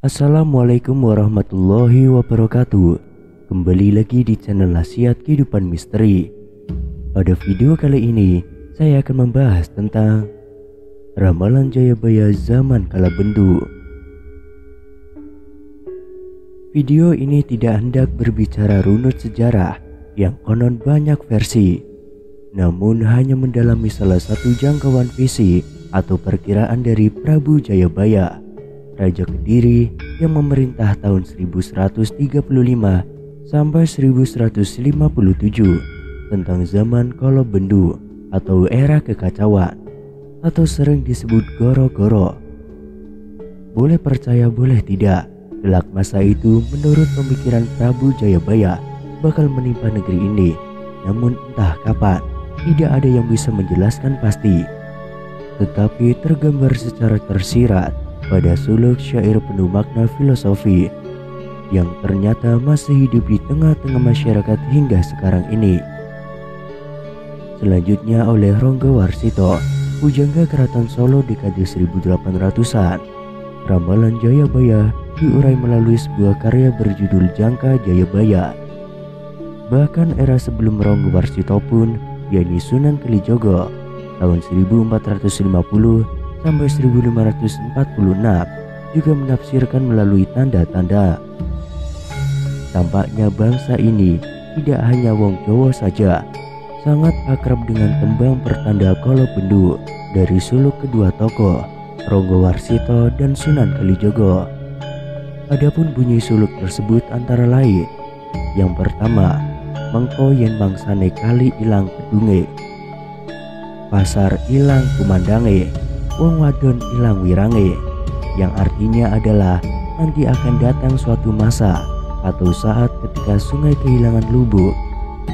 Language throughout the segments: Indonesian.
Assalamualaikum warahmatullahi wabarakatuh. Kembali lagi di channel Nasihat Kehidupan Misteri. Pada video kali ini saya akan membahas tentang ramalan Jayabaya zaman kala Bendu. Video ini tidak hendak berbicara runut sejarah yang konon banyak versi, namun hanya mendalami salah satu jangkauan visi atau perkiraan dari Prabu Jayabaya, Raja Kediri yang memerintah tahun 1135 sampai 1157 tentang zaman Kala Bendu atau era kekacauan, atau sering disebut Goro-Goro. Boleh percaya boleh tidak, kelak masa itu menurut pemikiran Prabu Jayabaya bakal menimpa negeri ini, namun entah kapan tidak ada yang bisa menjelaskan pasti. Tetapi tergambar secara tersirat pada suluk syair penuh makna filosofi yang ternyata masih hidup di tengah-tengah masyarakat hingga sekarang ini. Selanjutnya oleh Ronggo Warsito, pujangga Keraton Solo dekade 1800-an. Ramalan Jayabaya diurai melalui sebuah karya berjudul Jangka Jayabaya. Bahkan era sebelum Ronggo Warsito pun, yakni Sunan Kalijogo tahun 1450 sampai 1546 juga menafsirkan melalui tanda-tanda. Tampaknya bangsa ini tidak hanya wong Jawa saja sangat akrab dengan tembang pertanda Kala Bendu dari suluk kedua tokoh, Ronggo Warsito dan Sunan Kalijogo. Adapun bunyi suluk tersebut antara lain: yang pertama, mengko yen mangsane kali ilang kedunge, pasar ilang kumandange, wong wadon ilang wirange, yang artinya adalah nanti akan datang suatu masa atau saat ketika sungai kehilangan lubuk,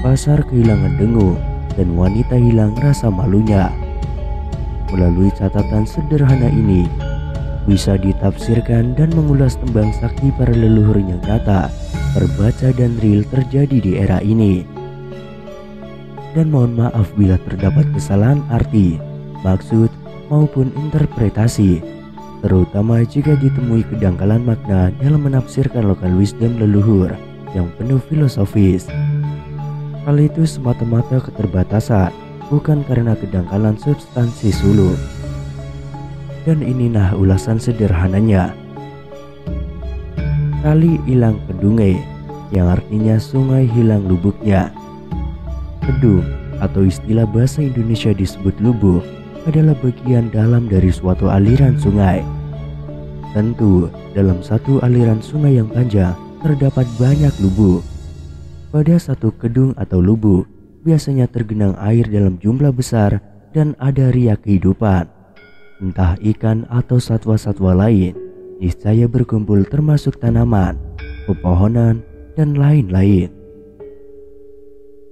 pasar kehilangan dengung, dan wanita hilang rasa malunya. Melalui catatan sederhana ini bisa ditafsirkan dan mengulas tembang sakti para leluhur yang nyata, terbaca dan real terjadi di era ini. Dan mohon maaf bila terdapat kesalahan arti, maksud maupun interpretasi, terutama jika ditemui kedangkalan makna dalam menafsirkan lokal wisdom leluhur yang penuh filosofis. Hal itu semata-mata keterbatasan, bukan karena kedangkalan substansi suluk. Dan ini nah ulasan sederhananya. Kali ilang kedunge, yang artinya sungai hilang lubuknya. Kedung atau istilah bahasa Indonesia disebut lubuk adalah bagian dalam dari suatu aliran sungai. Tentu dalam satu aliran sungai yang panjang terdapat banyak lubuk. Pada satu kedung atau lubuk biasanya tergenang air dalam jumlah besar dan ada riak kehidupan. Entah ikan atau satwa-satwa lain niscaya berkumpul, termasuk tanaman, pepohonan, dan lain-lain.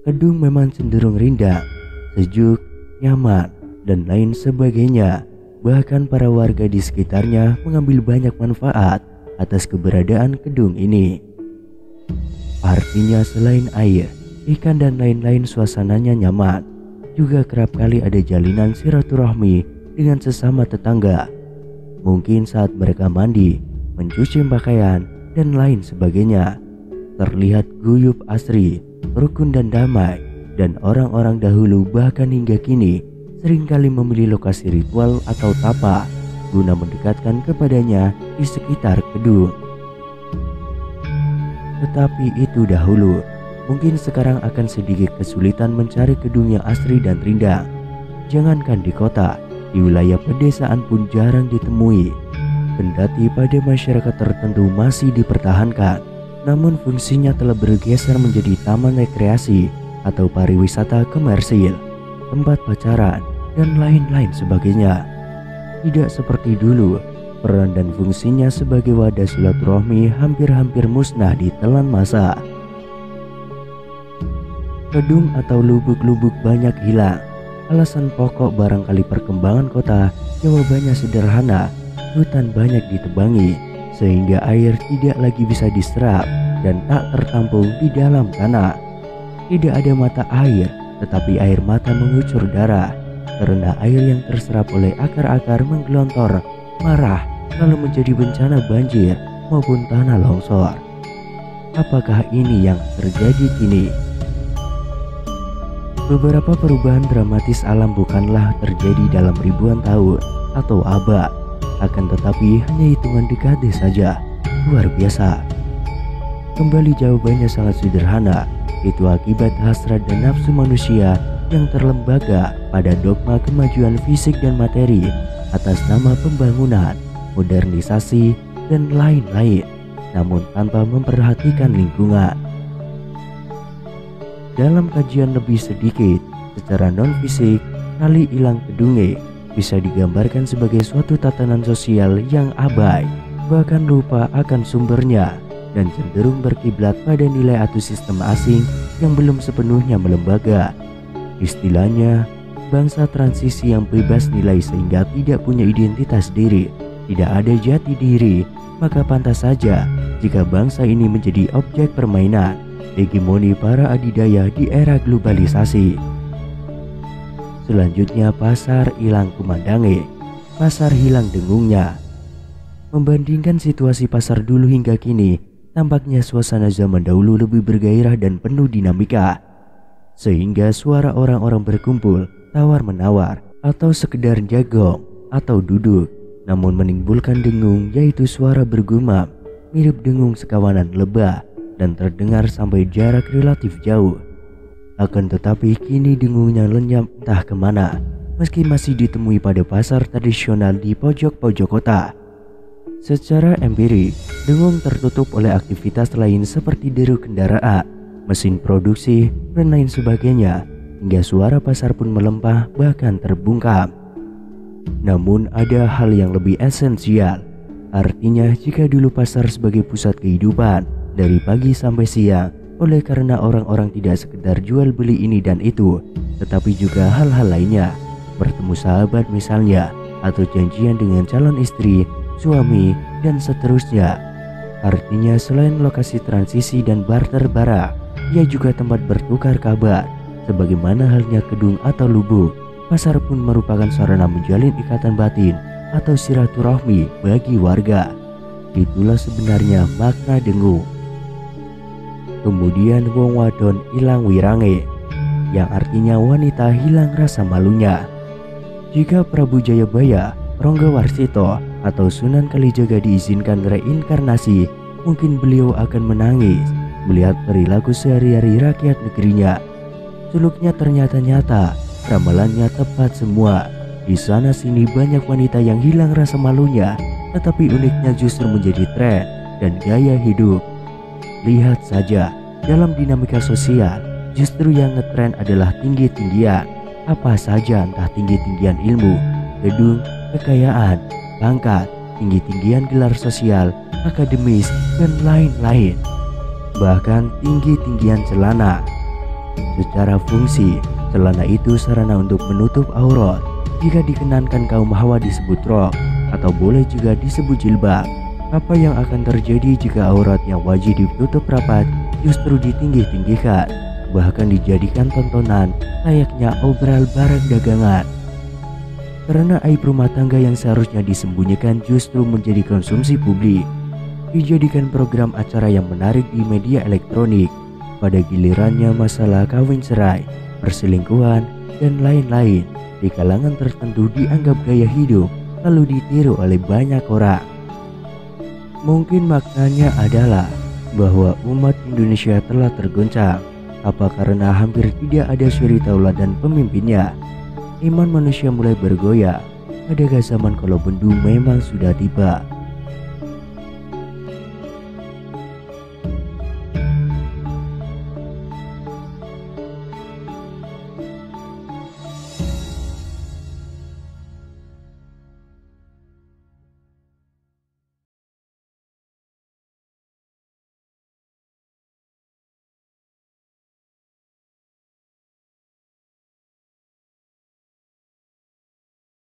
Kedung memang cenderung rindang, sejuk, nyaman, dan lain sebagainya. Bahkan para warga di sekitarnya mengambil banyak manfaat atas keberadaan kedung ini. Artinya selain air, ikan, dan lain-lain, suasananya nyaman. Juga kerap kali ada jalinan silaturahmi dengan sesama tetangga. Mungkin saat mereka mandi, mencuci pakaian, dan lain sebagainya. Terlihat guyup asri, rukun dan damai, dan orang-orang dahulu bahkan hingga kini seringkali memilih lokasi ritual atau tapa guna mendekatkan kepadanya di sekitar kedung. Tetapi itu dahulu, mungkin sekarang akan sedikit kesulitan mencari kedung yang asri dan rindang. Jangankan di kota, di wilayah pedesaan pun jarang ditemui. Kendati pada masyarakat tertentu masih dipertahankan, namun fungsinya telah bergeser menjadi taman rekreasi atau pariwisata komersil, tempat pacaran, dan lain-lain sebagainya. Tidak seperti dulu, peran dan fungsinya sebagai wadah silaturahmi hampir-hampir musnah di telan masa. Kedung atau lubuk-lubuk banyak hilang. Alasan pokok barangkali perkembangan kota jawabannya sederhana: hutan banyak ditebangi sehingga air tidak lagi bisa diserap dan tak tertampung di dalam tanah. Tidak ada mata air, tetapi air mata mengucur darah karena air yang terserap oleh akar-akar menggelontor, marah, lalu menjadi bencana banjir maupun tanah longsor. Apakah ini yang terjadi kini? Beberapa perubahan dramatis alam bukanlah terjadi dalam ribuan tahun atau abad, akan tetapi hanya hitungan dekade saja. Luar biasa. Kembali jawabannya sangat sederhana, itu akibat hasrat dan nafsu manusia yang terlembaga pada dogma kemajuan fisik dan materi atas nama pembangunan, modernisasi, dan lain-lain, namun tanpa memperhatikan lingkungan. Dalam kajian lebih sedikit, secara non-fisik, kali ilang kedunge bisa digambarkan sebagai suatu tatanan sosial yang abai, bahkan lupa akan sumbernya, dan cenderung berkiblat pada nilai atau sistem asing yang belum sepenuhnya melembaga. Istilahnya, bangsa transisi yang bebas nilai sehingga tidak punya identitas diri, tidak ada jati diri, maka pantas saja jika bangsa ini menjadi objek permainan hegemoni para adidaya di era globalisasi. Selanjutnya, pasar hilang kumandange, pasar hilang dengungnya. Membandingkan situasi pasar dulu hingga kini, tampaknya suasana zaman dahulu lebih bergairah dan penuh dinamika, sehingga suara orang-orang berkumpul, tawar-menawar, atau sekedar jagong atau duduk, namun menimbulkan dengung, yaitu suara bergumam, mirip dengung sekawanan lebah, dan terdengar sampai jarak relatif jauh. Akan tetapi kini dengungnya lenyap entah kemana, meski masih ditemui pada pasar tradisional di pojok-pojok kota. Secara empirik, dengung tertutup oleh aktivitas lain seperti deru kendaraan, mesin produksi, dan lain sebagainya, hingga suara pasar pun melempah bahkan terbungkam. Namun ada hal yang lebih esensial, artinya jika dulu pasar sebagai pusat kehidupan dari pagi sampai siang, oleh karena orang-orang tidak sekedar jual beli ini dan itu, tetapi juga hal-hal lainnya, bertemu sahabat misalnya, atau janjian dengan calon istri, suami, dan seterusnya. Artinya selain lokasi transisi dan barter barang, ia juga tempat bertukar kabar. Sebagaimana halnya gedung atau lubuk, pasar pun merupakan sarana menjalin ikatan batin atau silaturahmi bagi warga. Itulah sebenarnya makna dengung. Kemudian wong wadon ilang wirange, yang artinya wanita hilang rasa malunya. Jika Prabu Jayabaya, Ronggowarsito, atau Sunan Kalijaga diizinkan reinkarnasi, mungkin beliau akan menangis melihat perilaku sehari-hari rakyat negerinya. Suluknya ternyata nyata, ramalannya tepat semua. Di sana sini banyak wanita yang hilang rasa malunya, tetapi uniknya justru menjadi tren dan gaya hidup. Lihat saja, dalam dinamika sosial, justru yang ngetren adalah tinggi-tinggian. Apa saja, entah tinggi-tinggian ilmu, gedung, kekayaan, pangkat, tinggi-tinggian gelar sosial, akademis, dan lain-lain. Bahkan tinggi-tinggian celana. Secara fungsi, celana itu sarana untuk menutup aurat. Jika dikenankan kaum Hawa disebut rok, atau boleh juga disebut jilbab. Apa yang akan terjadi jika aurat yang wajib ditutup rapat justru ditinggi-tinggikan, bahkan dijadikan tontonan layaknya obral barang dagangan? Karena aib rumah tangga yang seharusnya disembunyikan justru menjadi konsumsi publik, dijadikan program acara yang menarik di media elektronik. Pada gilirannya masalah kawin cerai, perselingkuhan, dan lain-lain di kalangan tertentu dianggap gaya hidup, lalu ditiru oleh banyak orang. Mungkin maknanya adalah bahwa umat Indonesia telah tergoncang, apa karena hampir tidak ada suri tauladan pemimpinnya. Iman manusia mulai bergoyah. Adakah zaman kalau bendu memang sudah tiba?